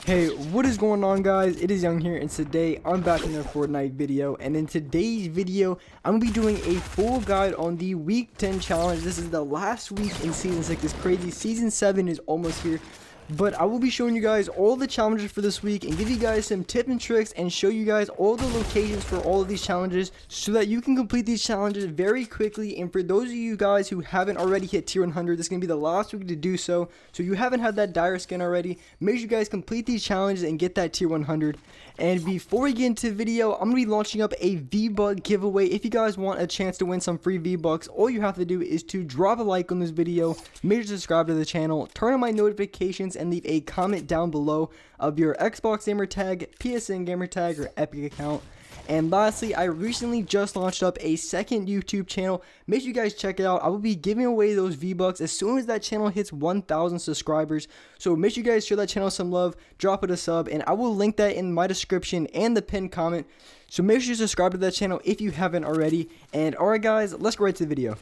Hey, what is going on, guys? It is Young here, and today I'm back in a Fortnite video. And in today's video, I'm gonna be doing a full guide on the week 10 challenge. This is the last week in season 6. It's crazy. Season 7 is almost here. But I will be showing you guys all the challenges for this week and give you guys some tips and tricks and show you guys all the locations for all of these challenges so that you can complete these challenges very quickly. And for those of you guys who haven't already hit tier 100, this is going to be the last week to do so. So if you haven't had that dire skin already, make sure you guys complete these challenges and get that tier 100. And before we get into the video, I'm going to be launching up a V-Buck giveaway. If you guys want a chance to win some free V-Bucks, all you have to do is to drop a like on this video, make sure to subscribe to the channel, turn on my notifications, and leave a comment down below of your Xbox gamer tag, PSN gamer tag, or Epic account. And lastly, I recently just launched up a second YouTube channel. Make sure you guys check it out. I will be giving away those V-Bucks as soon as that channel hits 1,000 subscribers. So make sure you guys show that channel some love, drop it a sub, and I will link that in my description and the pinned comment. So make sure you subscribe to that channel if you haven't already. And alright guys, let's go right to the video.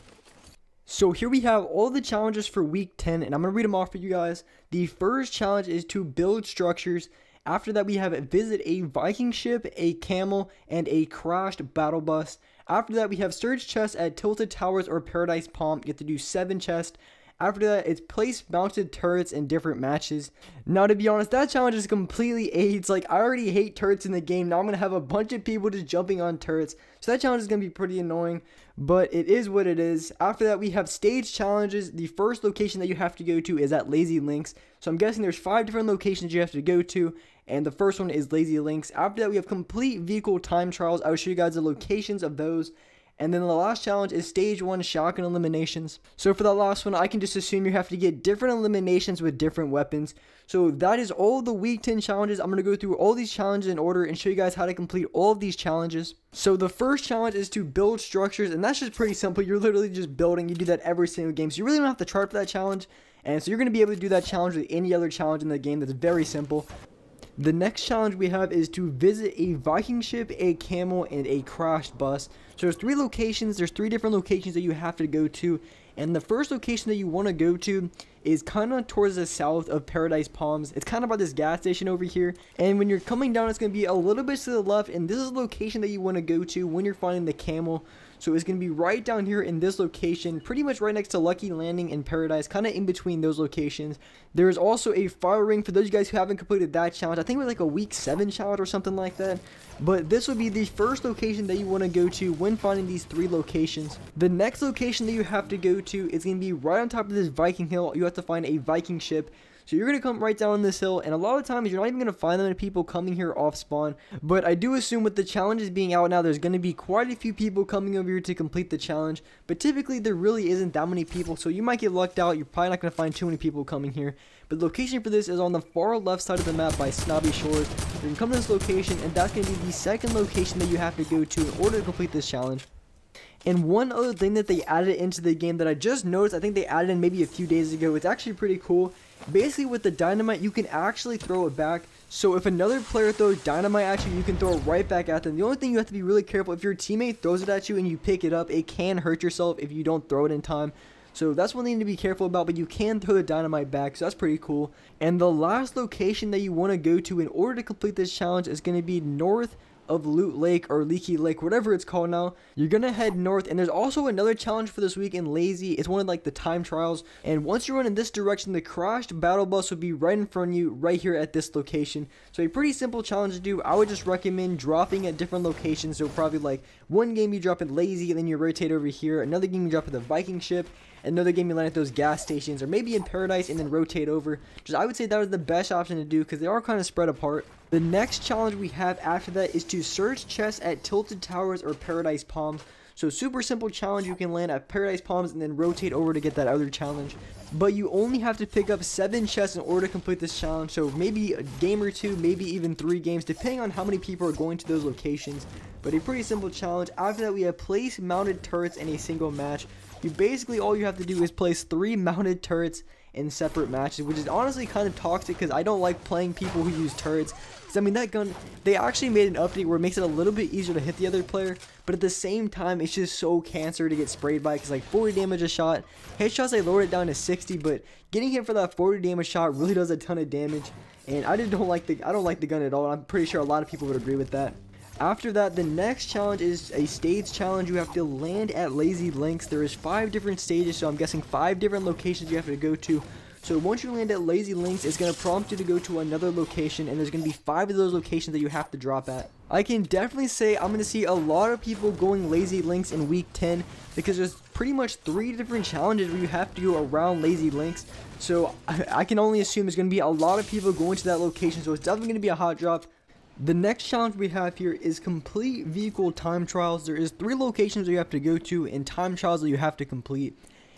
So here we have all the challenges for week 10, and I'm going to read them off for you guys. The first challenge is to build structures. After that, we have visit a Viking ship, a camel, and a crashed battle bus. After that, we have search chests at Tilted Towers or Paradise Palm. You have to do 7 chests. After that, it's place mounted turrets in different matches. Now, to be honest, that challenge is completely AIDS. Like, I already hate turrets in the game. Now I'm going to have a bunch of people just jumping on turrets. So that challenge is going to be pretty annoying, but it is what it is. After that, we have stage challenges. The first location that you have to go to is at Lazy Links. So I'm guessing there's 5 different locations you have to go to, and the first one is Lazy Links. After that, we have complete vehicle time trials. I will show you guys the locations of those. And then the last challenge is stage 1 shotgun eliminations. So for that last one, I can just assume you have to get different eliminations with different weapons. So that is all the week 10 challenges. I'm going to go through all these challenges in order and show you guys how to complete all of these challenges. So the first challenge is to build structures, and that's just pretty simple. You're literally just building. You do that every single game. So you really don't have to try for that challenge. And so you're going to be able to do that challenge with any other challenge in the game. That's very simple. The next challenge we have is to visit a Viking ship, a camel, and a crashed bus. So there's 3 locations. There's 3 different locations that you have to go to. And the first location that you want to go to is kind of towards the south of Paradise Palms. It's kind of by this gas station over here. And when you're coming down, it's going to be a little bit to the left. And this is the location that you want to go to when you're finding the camel. So it's going to be right down here in this location, pretty much right next to Lucky Landing and Paradise, kind of in between those locations. There is also a fire ring for those of you guys who haven't completed that challenge. I think it was like a week 7 challenge or something like that. But this would be the first location that you want to go to when finding these 3 locations. The next location that you have to go to is going to be right on top of this Viking hill. You have to find a Viking ship. So you're going to come right down this hill, and a lot of times you're not even going to find that many people coming here off spawn. But I do assume with the challenges being out now, there's going to be quite a few people coming over here to complete the challenge. But typically there really isn't that many people, so you might get lucked out. You're probably not going to find too many people coming here. But the location for this is on the far left side of the map by Snobby Shores. You can come to this location, and that's going to be the second location that you have to go to in order to complete this challenge. And one other thing that they added into the game that I just noticed, I think they added in maybe a few days ago, it's actually pretty cool. Basically with the dynamite, you can actually throw it back. So if another player throws dynamite at you, you can throw it right back at them. The only thing you have to be really careful, if your teammate throws it at you and you pick it up, it can hurt yourself if you don't throw it in time. So that's one thing to be careful about, but you can throw the dynamite back, so that's pretty cool. And the last location that you want to go to in order to complete this challenge is going to be north of Loot Lake or Leaky Lake, whatever it's called now. You're gonna head north, and there's also another challenge for this week in Lazy. It's one of like the time trials, and once you run in this direction, the crashed battle bus will be right in front of you right here at this location. So a pretty simple challenge to do. I would just recommend dropping at different locations. So probably like one game you drop at Lazy, and then you rotate over here. Another game you drop at the Viking ship. Another game you land at those gas stations, or maybe in Paradise and then rotate over. Just I would say that was the best option to do because they are kind of spread apart. The next challenge we have after that is to search chests at Tilted Towers or Paradise Palms. So super simple challenge. You can land at Paradise Palms and then rotate over to get that other challenge. But you only have to pick up 7 chests in order to complete this challenge. So maybe a game or 2, maybe even 3 games, depending on how many people are going to those locations. But a pretty simple challenge. After that, we have place mounted turrets in a single match. Basically all you have to do is place 3 mounted turrets in separate matches, which is honestly kind of toxic because I don't like playing people who use turrets. Because I mean, that gun, they actually made an update where it makes it a little bit easier to hit the other player, but at the same time it's just so cancer to get sprayed by, because like 40 damage a shot. Headshots, they lowered it down to 60, but getting hit for that 40 damage shot really does a ton of damage, and I don't like the gun at all. I'm pretty sure a lot of people would agree with that. After that, the next challenge is a stage challenge. You have to land at Lazy Links. There is 5 different stages, so I'm guessing 5 different locations you have to go to. So once you land at Lazy Links, it's going to prompt you to go to another location, and there's going to be 5 of those locations that you have to drop at. I can definitely say I'm going to see a lot of people going Lazy Links in week 10, because there's pretty much 3 different challenges where you have to go around Lazy Links. So I can only assume there's going to be a lot of people going to that location, so it's definitely going to be a hot drop. The next challenge we have here is complete vehicle time trials. There is 3 locations that you have to go to and time trials that you have to complete.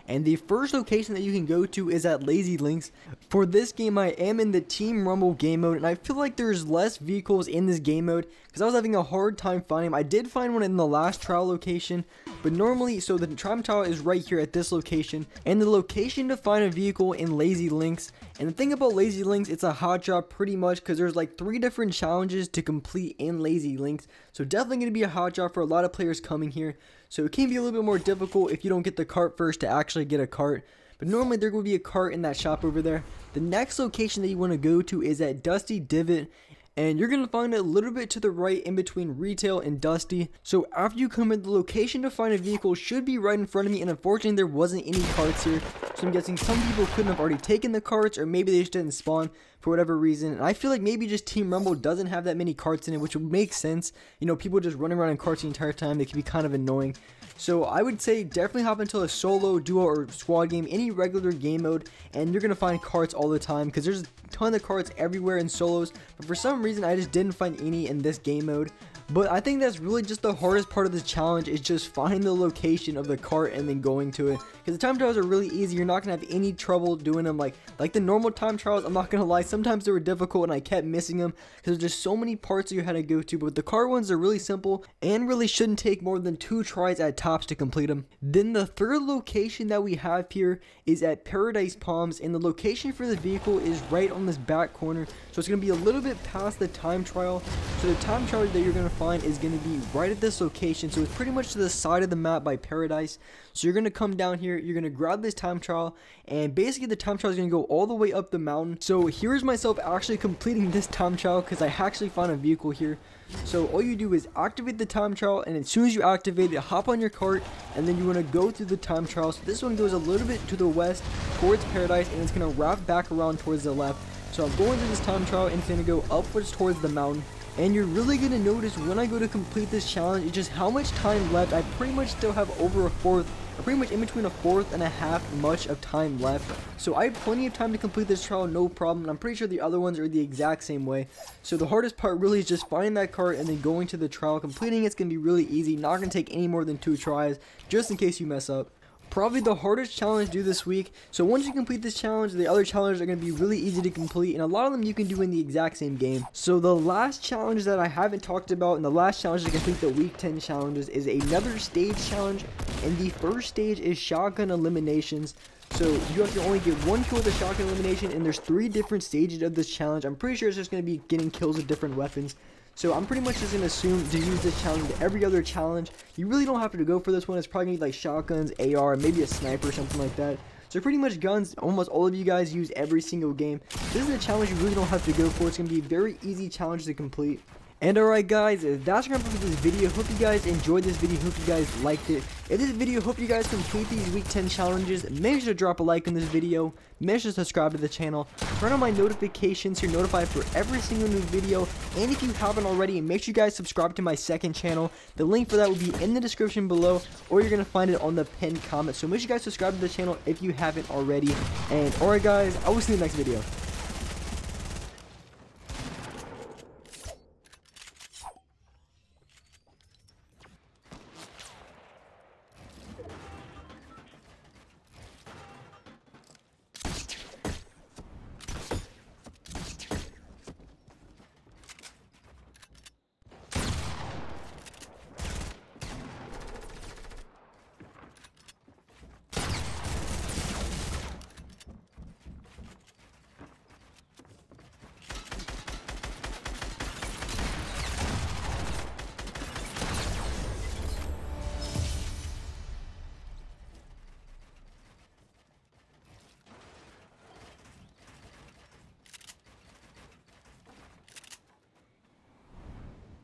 And the first location that you can go to is at Lazy Links. For this game, I am in the Team Rumble game mode, and I feel like there's less vehicles in this game mode because I was having a hard time finding them. I did find one in the last trial location, but normally, so the time trial is right here at this location, and the location to find a vehicle in Lazy Links. And the thing about Lazy Links, it's a hot drop pretty much because there's like 3 different challenges to complete in Lazy Links. So definitely going to be a hot drop for a lot of players coming here. So it can be a little bit more difficult if you don't get the cart first to actually get a cart. But normally there will be a cart in that shop over there. The next location that you want to go to is at Dusty Divot. And you're going to find it a little bit to the right in between Retail and Dusty. So after you come in, the location to find a vehicle should be right in front of me. And unfortunately, there wasn't any carts here. So I'm guessing some people couldn't have already taken the carts, or maybe they just didn't spawn for whatever reason. And I feel like maybe just Team Rumble doesn't have that many carts in it, which would make sense. You know, people just running around in carts the entire time. They can be kind of annoying. So I would say definitely hop into a solo, duo, or squad game, any regular game mode, and you're going to find carts all the time because there's a ton of carts everywhere in solos. But for some reason, I just didn't find any in this game mode. But I think that's really just the hardest part of this challenge, is just finding the location of the cart and then going to it. Because the time trials are really easy. You're not going to have any trouble doing them. Like the normal time trials, I'm not going to lie, sometimes they were difficult and I kept missing them because there's just so many parts that you had to go to. But the cart ones are really simple and really shouldn't take more than 2 tries at tops to complete them. Then the third location that we have here is at Paradise Palms, and the location for the vehicle is right on this back corner. So it's going to be a little bit past the time trial. So the time trial that you're going to find is going to be right at this location. So it's pretty much to the side of the map by Paradise. So you're going to come down here, you're going to grab this time trial, and basically the time trial is going to go all the way up the mountain. So here's myself actually completing this time trial because I actually found a vehicle here. So all you do is activate the time trial, and as soon as you activate it, hop on your cart, and then you want to go through the time trial. So this one goes a little bit to the west towards Paradise, and it's going to wrap back around towards the left. So I'm going through this time trial, and it's going to go upwards towards the mountain. And you're really going to notice when I go to complete this challenge, it's just how much time left. I pretty much still have over a fourth, or pretty much in between a fourth and a half much of time left. So I have plenty of time to complete this trial, no problem. And I'm pretty sure the other ones are the exact same way. So the hardest part really is just finding that cart and then going to the trial. Completing it's going to be really easy, not going to take any more than 2 tries, just in case you mess up. Probably the hardest challenge due this week. So once you complete this challenge, the other challenges are going to be really easy to complete, and a lot of them you can do in the exact same game. So the last challenge that I haven't talked about, and the last challenge to complete the week 10 challenges, is another stage challenge, and the first stage is shotgun eliminations. So you have to only get 1 kill with a shotgun elimination, and there's 3 different stages of this challenge. I'm pretty sure it's just going to be getting kills with different weapons. So I'm pretty much just going to assume to use this challenge to every other challenge. You really don't have to go for this one. It's probably going to be like shotguns, AR, maybe a sniper or something like that. So pretty much guns, almost all of you guys use every single game. This is a challenge you really don't have to go for. It's going to be a very easy challenge to complete. And alright guys, that's gonna be for this video. Hope you guys enjoyed this video, hope you guys liked it. If this video, hope you guys complete these week 10 challenges. Make sure to drop a like on this video, make sure to subscribe to the channel, turn on my notifications so you're notified for every single new video. And if you haven't already, make sure you guys subscribe to my second channel. The link for that will be in the description below, or you're gonna find it on the pinned comment. So make sure you guys subscribe to the channel if you haven't already. And alright guys, I will see you in the next video.